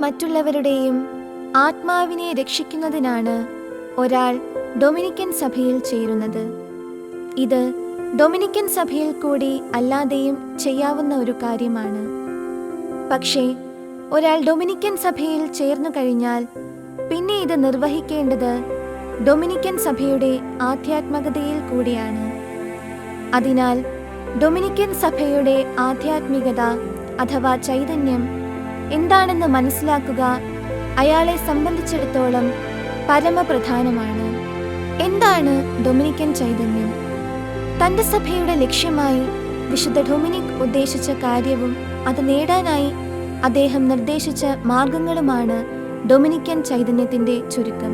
മറ്റുള്ളവരുടെയും ആത്മാവിനെ രക്ഷിക്കുന്നതിനാണ് ഒരാൾ ഡൊമിനിക്കൻ സഭയിൽ ചേരുന്നത്. ഇത് ഡൊമിനിക്കൻ സഭയിൽ കൂടി അല്ലാതെയും ചെയ്യാവുന്ന ഒരു കാര്യമാണ്. പക്ഷേ ഒരാൾ ഡൊമിനിക്കൻ സഭയിൽ ചേർന്നു കഴിഞ്ഞാൽ പിന്നെ ഇത് നിർവഹിക്കേണ്ടത് ഡൊമിനിക്കൻ സഭയുടെ ആധ്യാത്മികതയിൽ കൂടിയാണ്. അതിനാൽ ഡൊമിനിക്കൻ സഭയുടെ ആധ്യാത്മികത അഥവാ ചൈതന്യം എന്താണെന്ന് മനസ്സിലാക്കുക അയാളെ സംബന്ധിച്ചിടത്തോളം പരമപ്രധാനമാണ്. എന്താണ് ഡൊമിനിക്കൻ ചൈതന്യം? തൻ്റെ സഭയുടെ ലക്ഷ്യമായി വിശുദ്ധ ഡൊമിനിക് ഉദ്ദേശിച്ച കാര്യവും അത് നേടാനായി അദ്ദേഹം നിർദ്ദേശിച്ച മാർഗങ്ങളുമാണ് ഡൊമിനിക്കൻ ചൈതന്യത്തിൻ്റെ ചുരുക്കം.